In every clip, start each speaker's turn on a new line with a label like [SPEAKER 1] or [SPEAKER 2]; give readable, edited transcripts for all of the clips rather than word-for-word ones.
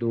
[SPEAKER 1] 2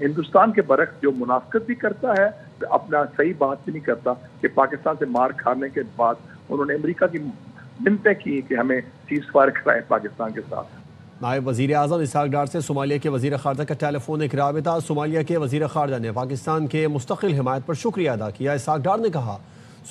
[SPEAKER 2] ہندوستان کے برعکس جو منافقت بھی کرتا ہے اپنا صحیح بات بھی نہیں کرتا کہ پاکستان سے مار کھانے کے بعد انہوں نے امریکہ کی منتیں کی کہ ہمیں سیز فائر کرائے پاکستان کے ساتھ.
[SPEAKER 3] نائب وزیر اعظم اسحاق ڈار سے صومالیہ کے وزیر خارجہ کا ٹیلی فونک رابطہ. صومالیہ کے وزیر خارجہ نے پاکستان کے مستقل حمایت پر شکریہ ادا کیا. اسحاق ڈار نے کہا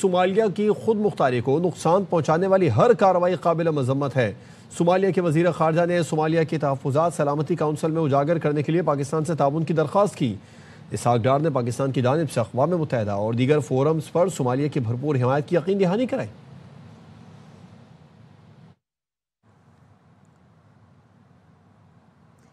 [SPEAKER 3] صومالیہ کی خود مختاری کو نقصان پہنچانے والی ہر کارروائی قابل مذمت ہے. صومالیہ کے وزیر خارجہ نے صومالیہ کے تحفظات سلامتی کونسل میں اجاگر کرنے کے لیے پاکستان سے تعاون کی درخواست کی. اسحاق ڈار نے پاکستان کی جانب سے اقوام متحدہ اور دیگر فورمز پر صومالیہ کی بھرپور حمایت کی یقین دہانی کرائی.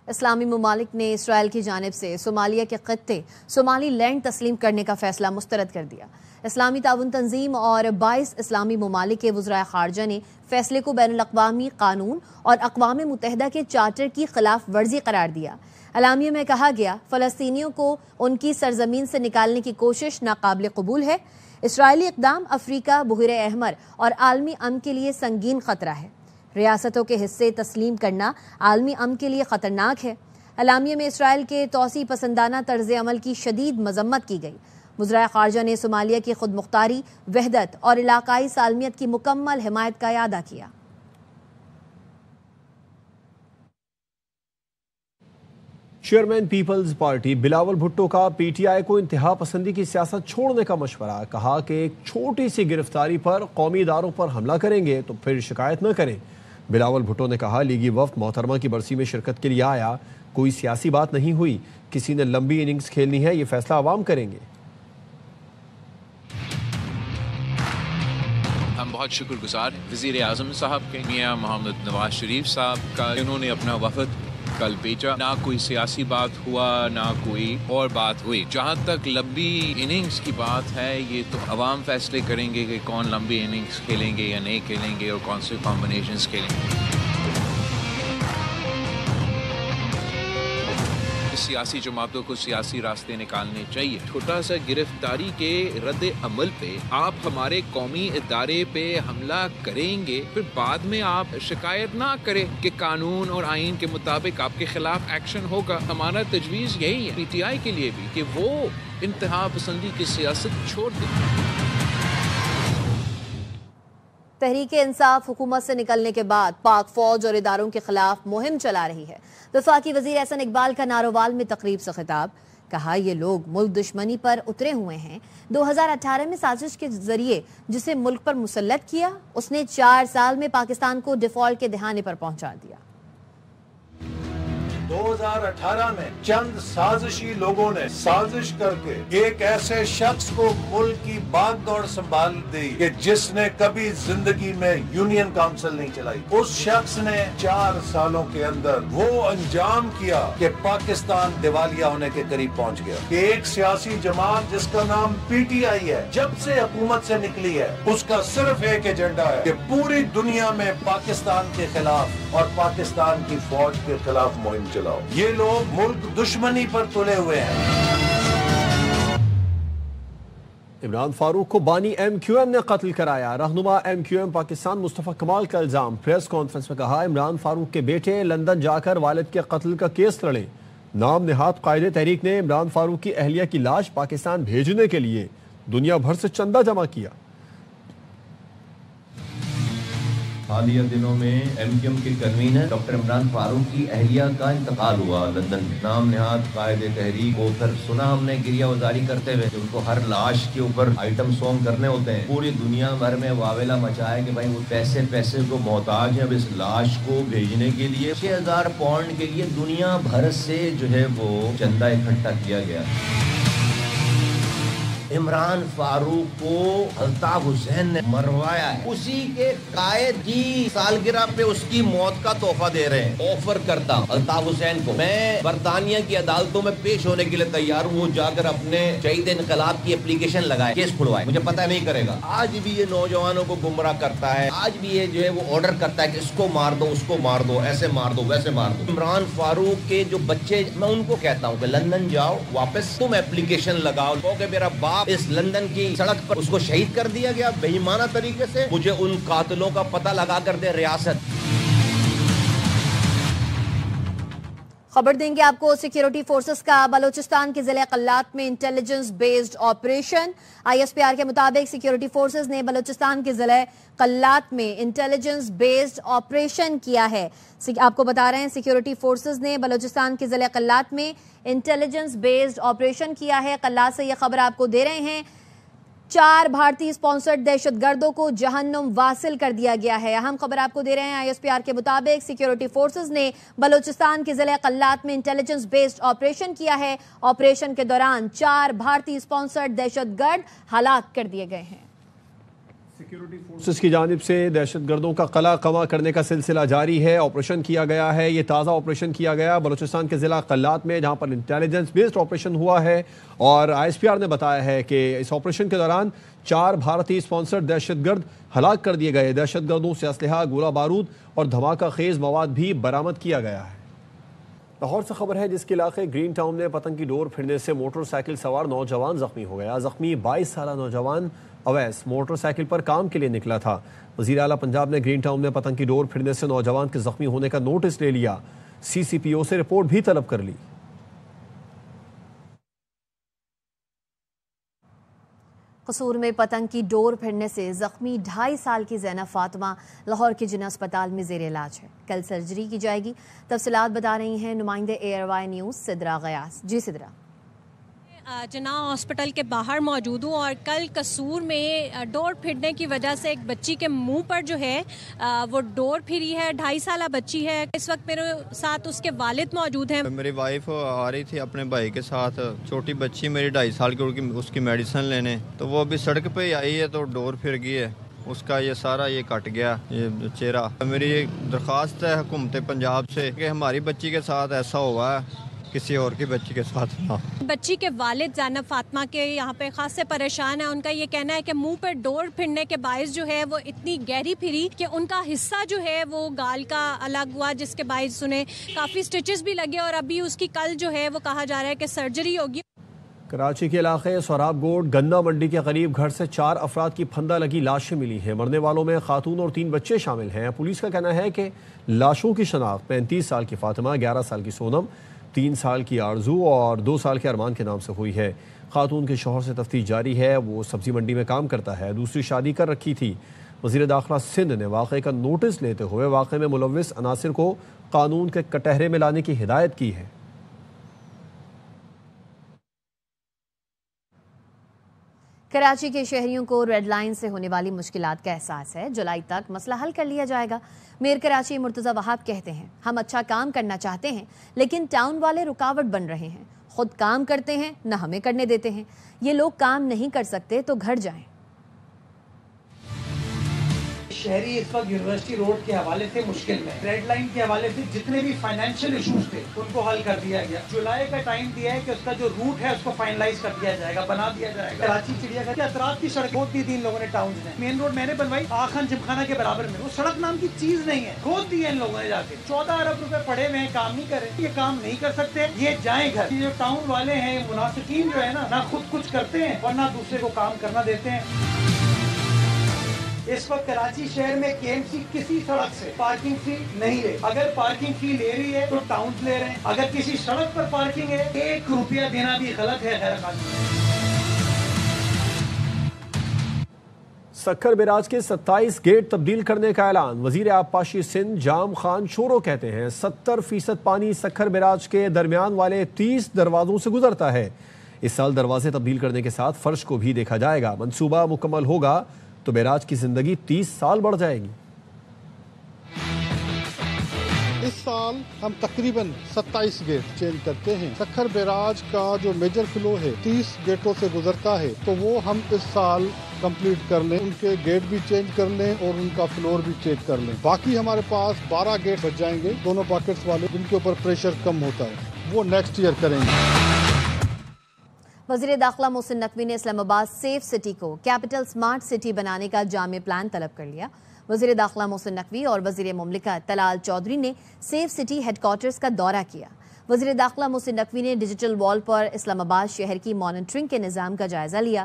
[SPEAKER 4] اسلامی ممالک نے اسرائیل کی جانب سے صومالیہ کے خطے صومالی لینڈ تسلیم کرنے کا فیصلہ مسترد کر دیا. اسلامی تعاون تنظیم اور 22 اسلامی ممالک کے وزرائے خارجہ نے فیصلے کو بین الاقوامی قانون اور اقوام متحدہ کے چارٹر کی خلاف ورزی قرار دیا. اعلامیے میں کہا گیا فلسطینیوں کو ان کی سرزمین سے نکالنے کی کوشش ناقابل قبول ہے. اسرائیلی اقدام افریقہ، بحیرہ احمر اور عالمی امن کے لیے سنگین خطرہ ہے. ریاستوں کے حصے تسلیم کرنا عالمی امن کے لیے خطرناک ہے. اعلامیے میں اسرائیل کے توسیع پسندانہ طرز عمل کی شدید مذمت کی گئی. وزرائے خارجہ نے صومالیہ کی خود مختاری، وحدت اور علاقائی سالمیت کی مکمل حمایت کا اعادہ کیا.
[SPEAKER 3] چیئرمین پیپلز پارٹی بلاول بھٹو کا پی ٹی آئی کو انتہا پسندی کی سیاست چھوڑنے کا مشورہ. کہا کہ ایک چھوٹی سی گرفتاری پر قومی اداروں پر حملہ کریں گے تو پھر شکایت نہ کریں. بلاول بھٹو نے کہا لیگی وفد محترمہ کی برسی میں شرکت کے لیے آیا، کوئی سیاسی بات نہیں ہوئی. کسی نے لمبی اننگز کھیلنی ہے، یہ فیصلہ عوام کریں گے.
[SPEAKER 5] ہم بہت شکر گزار وزیر اعظم صاحب کے، میاں محمد نواز شریف صاحب کا، انہوں نے اپنا وفد کل بھیجا. نہ کوئی سیاسی بات ہوا، نہ کوئی اور بات ہوئی. جہاں تک لمبی اننگز کی بات ہے، یہ تو عوام فیصلے کریں گے کہ کون لمبی اننگز کھیلیں گے یا نہیں کھیلیں گے اور کون سے کمبینیشنز کھیلیں گے. سیاسی جماعتوں کو سیاسی راستے نکالنے چاہیے. چھوٹا سا گرفتاری کے رد عمل پہ آپ ہمارے قومی ادارے پہ حملہ کریں گے، پھر بعد میں آپ شکایت نہ کریں کہ قانون اور آئین کے مطابق آپ کے خلاف ایکشن ہوگا. ہمارا تجویز یہی ہے پی ٹی آئی کے لیے بھی کہ وہ انتہا پسندی کی سیاست چھوڑ دیں.
[SPEAKER 4] تحریک انصاف حکومت سے نکلنے کے بعد پاک فوج اور اداروں کے خلاف مہم چلا رہی ہے. وفاقی وزیر احسن اقبال کا نارووال میں تقریب سے خطاب. کہا یہ لوگ ملک دشمنی پر اترے ہوئے ہیں. 2018 میں سازش کے ذریعے جسے ملک پر مسلط کیا، اس نے 4 سال میں پاکستان کو ڈیفالٹ کے دہانے پر پہنچا دیا.
[SPEAKER 6] 2018 میں چند سازشی لوگوں نے سازش کر کے ایک ایسے شخص کو ملک کی باغ دوڑ سنبھال دی کہ جس نے کبھی زندگی میں یونین کاؤنسل نہیں چلائی. اس شخص نے 4 سالوں کے اندر وہ انجام کیا کہ پاکستان دیوالیہ ہونے کے قریب پہنچ گیا. کہ ایک سیاسی جماعت جس کا نام پی ٹی آئی ہے، جب سے حکومت سے نکلی ہے، اس کا صرف ایک ایجنڈا ہے کہ پوری دنیا میں پاکستان کے خلاف اور پاکستان کی فوج کے خلاف مہم چلاؤ. یہ لوگ ملک دشمنی پر تلے ہوئے ہیں.
[SPEAKER 3] عمران فاروق کو بانی ایم کیو ایم نے قتل کرایا. رہنما ایم کیو ایم پاکستان مصطفیٰ کمال کا الزام. پریس کانفرنس میں کہا عمران فاروق کے بیٹے لندن جا کر والد کے قتل کا کیس لڑے. نام نہاد قائد تحریک نے عمران فاروق کی اہلیہ کی لاش پاکستان بھیجنے کے لیے دنیا بھر سے چندہ جمع کیا.
[SPEAKER 7] حالیہ دنوں میں ایم کیو ایم کے کنوینر ڈاکٹر عمران فاروق کی اہلیہ کا انتقال ہوا لندن میں. نام نہاد قائد تحریک کو پھر سنا ہم نے گریہ وزاری کرتے ہوئے کہ ان کو ہر لاش کے اوپر آئٹم سانگ کرنے ہوتے ہیں. پوری دنیا بھر میں واویلا مچایا کہ بھائی وہ پیسے کو محتاج ہیں. اب اس لاش کو بھیجنے کے لیے 6000 پاؤنڈ کے لیے دنیا بھر سے جو ہے وہ چندہ اکٹھا کیا گیا. عمران فاروق کو الطاف حسین نے مروایا ہے. اسی کے قائد کی سالگرہ پہ اس کی موت کا تحفہ دے رہے ہیں. آفر کرتا ہوں الطاف حسین کو، میں برطانیہ کی عدالتوں میں پیش ہونے کے لیے تیار ہوں. وہ جا کر اپنے شہید انقلاب کی اپلیکیشن لگائے، کیس کھلوائے. مجھے پتہ نہیں کرے گا. آج بھی یہ نوجوانوں کو گمراہ کرتا ہے. آج بھی یہ جو ہے وہ آرڈر کرتا ہے کہ اس کو مار دو، اس کو مار دو، ایسے مار دو، ویسے مار دو. عمران فاروق کے جو بچے، میں ان کو کہتا ہوں کہ لندن جاؤ، واپس تم اپلیکیشن لگاؤ کہ میرا باپ اس لندن کی سڑک پر اس کو شہید کر دیا گیا بے ایمانہ طریقے سے. مجھے ان قاتلوں کا پتہ لگا کر دے ریاست.
[SPEAKER 4] خبر دیں گے آپ کو سیکیورٹی فورسز کا بلوچستان کے ضلع قلات میں انٹیلیجنس بیسڈ آپریشن. ISPR کے مطابق سیکیورٹی فورسز نے بلوچستان کے ضلع قلات میں انٹیلیجنس بیسڈ آپریشن کیا ہے. آپ کو بتا رہے ہیں سیکیورٹی فورسز نے بلوچستان کے ضلع قلات میں انٹیلیجنس بیسڈ آپریشن کیا ہے. قلات سے یہ خبر آپ کو دے رہے ہیں 4 بھارتی اسپانسرڈ دہشت گردوں کو جہنم واصل کر دیا گیا ہے. اہم خبر آپ کو دے رہے ہیں ISPR کے مطابق سیکیورٹی فورسز نے بلوچستان کے ضلع قلات میں انٹیلیجنس بیسڈ آپریشن کیا ہے. آپریشن کے دوران 4 بھارتی اسپانسرڈ دہشت گرد ہلاک کر دیے گئے ہیں.
[SPEAKER 3] سیکیورٹی فورسز کی جانب سے دہشت گردوں کا قلع قمع کرنے کا سلسلہ جاری ہے. آپریشن کیا گیا ہے, یہ تازہ آپریشن کیا گیا بلوچستان کے ضلع قلات میں, جہاں پر انٹیلیجنس بیسڈ آپریشن ہوا ہے. اور ISPR نے بتایا ہے کہ اس آپریشن کے دوران 4 بھارتی اسپانسرڈ دہشت گرد ہلاک کر دیے گئے. دہشت گردوں سے اسلحہ, گولہ بارود اور دھماکہ خیز مواد بھی برآمد کیا گیا ہے. لاہور سے خبر ہے جس کے علاقے گرین ٹاؤن میں پتنگ کی ڈور پھرنے سے موٹر سائیکل سوار نوجوان زخمی ہو گیا. زخمی 22 سالہ نوجوان اویس موٹر سائیکل پر کام کے لیے نکلا تھا. وزیر اعلیٰ پنجاب نے گرین ٹاؤن میں پتنگ کی ڈور پھرنے سے نوجوان کے زخمی ہونے کا نوٹس لے لیا. CCPO سے رپورٹ بھی طلب کر لی.
[SPEAKER 4] قصور میں پتنگ کی ڈور پھرنے سے زخمی 2.5 سال کی زینب فاطمہ لاہور کے جناح اسپتال میں زیر علاج ہے. کل سرجری کی جائے گی. تفصیلات بتا رہی ہیں نمائندے ARY نیوز سدرا غیاس. جی سدرا.
[SPEAKER 8] جناح ہاسپٹل کے باہر موجود ہوں اور کل قصور میں ڈور پھرنے کی وجہ سے ایک بچی کے منہ پر جو ہے وہ ڈور پھری ہے. 2.5 سالہ بچی ہے. اس وقت میرے ساتھ اس کے والد موجود ہیں.
[SPEAKER 9] میری وائف آ رہی تھی اپنے بھائی کے ساتھ, چھوٹی بچی میری 2.5 سال کی, اس کی میڈیسن لینے, تو وہ ابھی سڑک پہ ہی آئی ہے تو ڈور پھر گئی ہے. اس کا یہ سارا یہ کٹ گیا یہ چہرہ. میری یہ درخواست ہے حکومت پنجاب سے کہ ہماری بچی کے ساتھ ایسا ہوا ہے, کسی اور کی بچی کے ساتھ نہ.
[SPEAKER 8] بچی کے والد زینب فاطمہ کے یہاں پہ خاص سے پریشان ہے. ان کا یہ کہنا ہے کہ منہ پر ڈور پھرنے کے باعث جو ہے وہ اتنی گہری پھری کہ ان کا حصہ جو ہے وہ گال کا الگ ہوا, جس کے باعث انہیں کافی سٹچز بھی لگے اور ابھی اس کی کل جو ہے وہ کہا جا رہا ہے کہ سرجری ہوگی.
[SPEAKER 3] کراچی کے علاقے سوراب گوڈ گنا منڈی کے قریب گھر سے 4 افراد کی پھندہ لگی لاشیں ملی ہیں. مرنے والوں میں خاتون اور 3 بچے شامل ہیں. پولیس کا کہنا ہے کہ لاشوں کی شناخت 35 سال کی فاطمہ, 11 سال کی سونم, 3 سال کی آرزو اور 2 سال کے ارمان کے نام سے ہوئی ہے. خاتون کے شوہر سے تفتیش جاری ہے. وہ سبزی منڈی میں کام کرتا ہے, دوسری شادی کر رکھی تھی. وزیر داخلہ سندھ نے واقعے کا نوٹس لیتے ہوئے واقعے میں ملوث عناصر کو قانون کے کٹہرے میں لانے کی ہدایت کی ہے.
[SPEAKER 4] کراچی کے شہریوں کو ریڈ لائن سے ہونے والی مشکلات کا احساس ہے. جولائی تک مسئلہ حل کر لیا جائے گا. میئر کراچی مرتضی وہاب کہتے ہیں ہم اچھا کام کرنا چاہتے ہیں لیکن ٹاؤن والے رکاوٹ بن رہے ہیں. خود کام کرتے ہیں نہ ہمیں کرنے دیتے ہیں. یہ لوگ کام نہیں کر سکتے تو گھر جائیں.
[SPEAKER 10] شہری اس وقت یونیورسٹی روڈ کے حوالے سے مشکل میں, ریڈ لائن کے حوالے سے جتنے بھی فائنینشیل ایشوز تھے ان کو حل کر دیا گیا. جولائی کا ٹائم دیا ہے کہ اس کا جو روٹ ہے اس کو فائنلائز کر دیا جائے گا, بنا دیا جائے گا. کراچی چڑیا گھر کے اطراف کی سڑک کھود دی تھی ان لوگوں نے ٹاؤنز نے. مین روڈ میں نے بنوائی آخان جمخانہ کے برابر میں, وہ سڑک نام کی چیز نہیں ہے, کھود دی ہے ان لوگوں نے جا کے. 14 ارب روپے پڑے ہوئے ہیں, کام نہیں کر رہے. یہ کام نہیں کر سکتے, یہ جائیں گھر. یہ جو ٹاؤن والے ہیں منافقین جو ہے نا, نہ خود کچھ کرتے ہیں اور نہ دوسرے کو کام کرنا دیتے ہیں. اس وقت کراچی شہر میں KMC کسی سڑک سے پارکنگ فی نہیں لے. اگر پارکنگ فی لے رہی ہے تو ٹاؤنز لے رہے ہیں. اگر کسی سڑک پر پارکنگ ہے 1 روپیہ دینا بھی غلط ہے, غیر قانونی.
[SPEAKER 3] سکھر بیراج کے 27 گیٹ تبدیل کرنے کا اعلان. وزیر آبپاشی سندھ جام خان چورو کہتے ہیں 70% پانی سکھر بیراج کے درمیان والے 30 دروازوں سے گزرتا ہے. اس سال دروازے تبدیل کرنے کے ساتھ فرش کو بھی دیکھا جائے گا. منصوبہ مکمل ہوگا تو بیراج کی زندگی 30 سال بڑھ جائے گی.
[SPEAKER 11] اس سال ہم تقریباً 27 گیٹ چینج کرتے ہیں. سکھر بیراج کا جو میجر فلو ہے 30 گیٹوں سے گزرتا ہے, تو وہ ہم اس سال کمپلیٹ کر لیں. ان کے گیٹ بھی چینج کر لیں اور ان کا فلور بھی چینج کر لیں. باقی ہمارے پاس 12 گیٹ بچ جائیں گے, دونوں پاکٹس والے, جن کے اوپر پریشر کم ہوتا ہے, وہ نیکسٹ ایئر کریں گے.
[SPEAKER 4] وزیر داخلہ محسن نقوی نے اسلام آباد سیف سٹی کو کیپٹل سمارٹ سٹی بنانے کا جامع پلان طلب کر لیا. وزیر داخلہ محسن نقوی اور وزیر مملکت طلال چودھری نے سیف سٹی ہیڈ کوارٹرز کا دورہ کیا. وزیر داخلہ محسن نقوی نے ڈیجیٹل وال پر اسلام آباد شہر کی مانیٹرنگ کے نظام کا جائزہ لیا.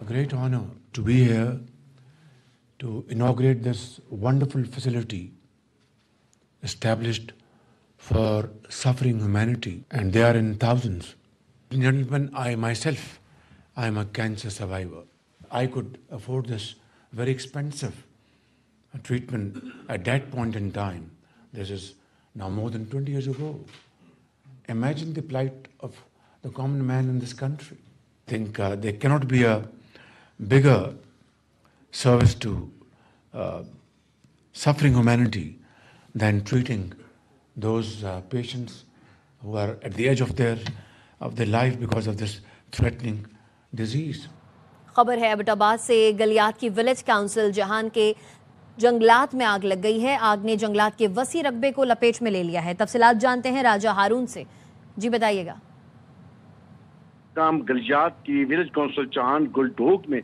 [SPEAKER 12] A great honor to be here to inaugurate this wonderful facility established for suffering humanity, and they are in thousands. Gentlemen, I myself, I am a cancer survivor. I could afford this very expensive treatment at that point in time. This is now more than 20 years ago. Imagine the plight of the common man in this country. I think there cannot be a bigger service to suffering humanity than treating those patients who are at the edge of their life because of this threatening disease.
[SPEAKER 4] خبر ہے ایبٹاباد سے گلیات کی village council جہان کے جنگلات میں آگ لگ گئی ہے. آگ نے جنگلات کے وسیع رقبے کو لپیٹ میں لے لیا ہے. تفصیلات جانتے ہیں راجہ ہارون سے. جی بتائیے گا.
[SPEAKER 13] گلیات کی ولیج کاؤنسل چاہان گلڈوگ میں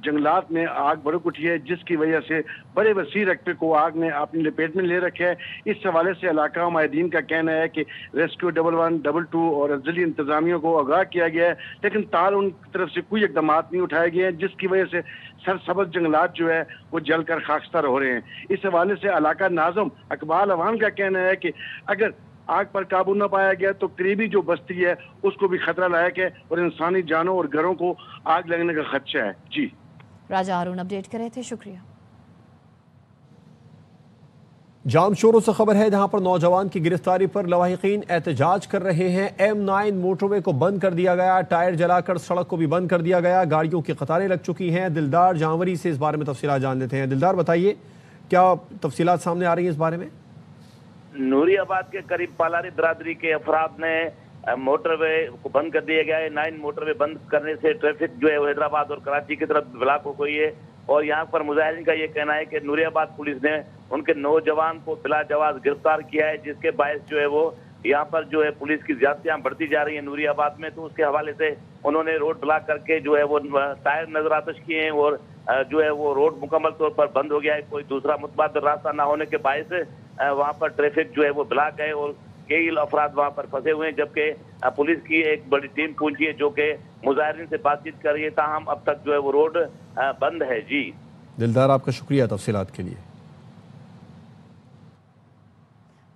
[SPEAKER 13] جنگلات میں آگ بھڑک اٹھی ہے، جس کی وجہ سے بڑے وسیع رقبے کو آگ نے اپنی لپیٹ میں لے رکھا ہے. اس حوالے سے علاقہ ماہدین کا کہنا ہے کہ ریسکیو 11 22 اور ازلی انتظامیہ کو آگاہ کیا گیا ہے، لیکن تاحال ان کی طرف سے کوئی اقدامات نہیں اٹھائے گئے ہیں، جس کی وجہ سے سرسبز جنگلات جو ہے وہ جل کر خاکستر ہو رہے ہیں. اس حوالے سے علاقہ ناظم اقبال عوان کا کہنا ہے کہ اگر آگ پر قابو نہ پایا گیا تو قریبی جو بستی ہے اس کو بھی خطرہ لاحق ہے اور انسانی جانوں اور گھروں کو آگ لگنے کا خدشہ ہے. جی
[SPEAKER 4] راجہ ہارون اپڈیٹ کر رہے تھے، شکریہ.
[SPEAKER 3] جام شوروں سے خبر ہے جہاں پر نوجوان کی گرفتاری پر لواحقین احتجاج کر رہے ہیں. M9 موٹر وے کو بند کر دیا گیا، ٹائر جلا کر سڑک کو بھی بند کر دیا گیا، گاڑیوں کی قطاریں لگ چکی ہیں. دلدار جانوری سے اس بارے میں تفصیلات جان لیتے ہیں. دلدار بتائیے کیا تفصیلات سامنے آ رہی ہیں اس بارے میں؟
[SPEAKER 14] نوری آباد کے قریب پالاری برادری کے افراد نے موٹر وے کو بند کر دیا گیا ہے. 9 موٹر وے بند کرنے سے ٹریفک جو ہے حیدرآباد اور کراچی کی طرف بلاک ہو گئی ہے، اور یہاں پر مظاہرین کا یہ کہنا ہے کہ نوری آباد پولیس نے ان کے نوجوان کو بلا جواز گرفتار کیا ہے، جس کے باعث جو ہے وہ یہاں پر جو ہے پولیس کی زیادتیاں بڑھتی جا رہی ہیں نوری آباد میں. تو اس کے حوالے سے انہوں نے روڈ بلاک کر کے جو ہے وہ ٹائر نظر آتش کیے ہیں، اور جو ہے وہ روڈ مکمل طور پر بند ہو گیا ہے. کوئی دوسرا متبادل راستہ نہ ہونے کے باعث وہاں پر ٹریفک جو ہے وہ بلاک ہے اور کئی افراد وہاں پر پھنسے ہوئے ہیں، جبکہ پولیس کی ایک بڑی ٹیم پہنچی ہے جو کہ مظاہرین سے بات چیت کر رہی ہے. تاہم اب تک جو ہے وہ روڈ بند ہے. جی
[SPEAKER 3] دلدار آپ کا شکریہ تفصیلات کے لیے.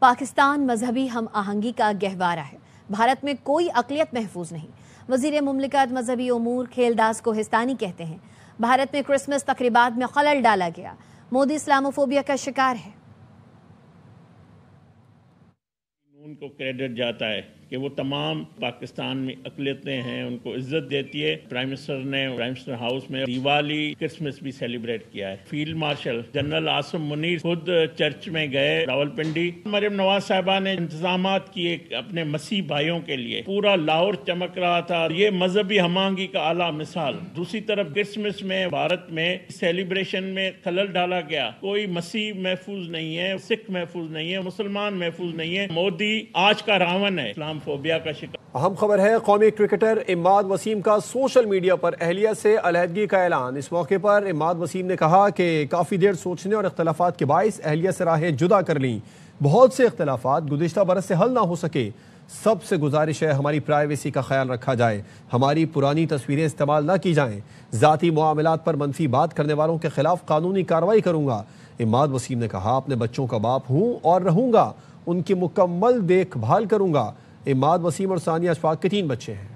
[SPEAKER 4] پاکستان مذہبی ہم آہنگی کا گہوارہ ہے، بھارت میں کوئی اقلیت محفوظ نہیں. وزیر مملکت مذہبی امور کھیلداس کوہستانی کہتے ہیں بھارت میں کرسمس تقریبات میں خلل ڈالا گیا. مودی اسلاموفوبیا کا شکار ہے.
[SPEAKER 15] ان کو کریڈٹ جاتا ہے کہ وہ تمام پاکستان میں اقلیتیں ہیں ان کو عزت دیتی ہے. پرائم منسٹر نے پرائم منسٹر ہاؤس میں دیوالی کرسمس بھی سیلیبریٹ کیا ہے. Field marshal general Asim Munir خود چرچ میں گئے راولپنڈی. مریم نواز صاحبہ نے انتظامات کیے اپنے مسیح بھائیوں کے لیے، پورا لاہور چمک رہا تھا. یہ مذہبی ہم آہنگی کا اعلیٰ مثال. دوسری طرف کرسمس میں بھارت میں سیلیبریشن میں خلل ڈالا گیا. کوئی مسیح محفوظ نہیں ہے، سکھ محفوظ نہیں ہے، مسلمان محفوظ نہیں ہے. مودی آج کا راون ہے اسلام فوبیا کا شکار.
[SPEAKER 3] اہم خبر ہے قومی کرکٹر اماد وسیم کا سوشل میڈیا پر اہلیہ سے علیحدگی کا اعلان. اس موقع پر اماد وسیم نے کہا کہ کافی دیر سوچنے اور اختلافات کے باعث اہلیہ سے راہیں جدا کر لیں. بہت سے اختلافات گزشتہ برس سے حل نہ ہو سکے. سب سے گزارش ہے ہماری پرائیویسی کا خیال رکھا جائے، ہماری پرانی تصویریں استعمال نہ کی جائیں. ذاتی معاملات پر منفی بات کرنے والوں کے خلاف قانونی کارروائی کروں گا. اماد وسیم نے کہا اپنے بچوں کا باپ ہوں اور رہوں گا، ان کی مکمل دیکھ بھال کروں گا. اماد وسیم اور ثانیہ اشفاق کے 3 بچے ہیں.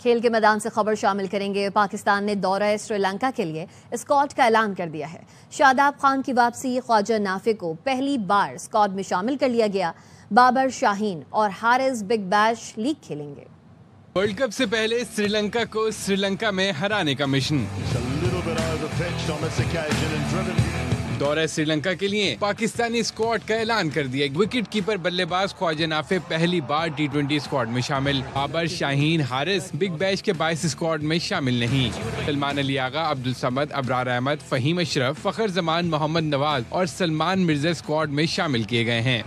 [SPEAKER 4] کھیل کے میدان سے خبر شامل کریں گے. پاکستان نے دورہ سری لنکا کے لیے اسکواڈ کا اعلان کر دیا ہے. شاداب خان کی واپسی، خواجہ نافع کو پہلی بار اسکواڈ میں شامل کر لیا گیا. بابر شاہین اور حارث بگ بیش لیگ کھیلیں گے.
[SPEAKER 16] ورلڈ کپ سے پہلے سری لنکا کو سری لنکا میں ہرانے کا مشن. دورہ سری لنکا کے لیے پاکستانی اسکواڈ کا اعلان کر دیا. وکٹ کیپر بلے باز خواجہ نافع پہلی بار T20 اسکواڈ میں شامل. بابر شاہین حارث بگ بیش کے باعث اسکواڈ میں شامل نہیں. سلمان علی آغا، عبدالصمد، ابرار احمد، فہیم اشرف، فخر زمان، محمد نواز اور سلمان مرزا اسکواڈ میں شامل کیے گئے ہیں.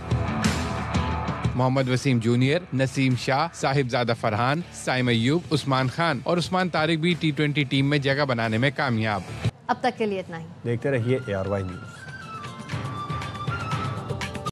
[SPEAKER 16] محمد وسیم جونیئر، نسیم شاہ، صاحب زادہ فرحان، سائم ایوب، عثمان خان اور عثمان طارق بھی T20 ٹیم میں جگہ بنانے میں کامیاب.
[SPEAKER 4] اب تک کے لیے اتنا ہی.
[SPEAKER 3] دیکھتے رہیے ARY نیوز.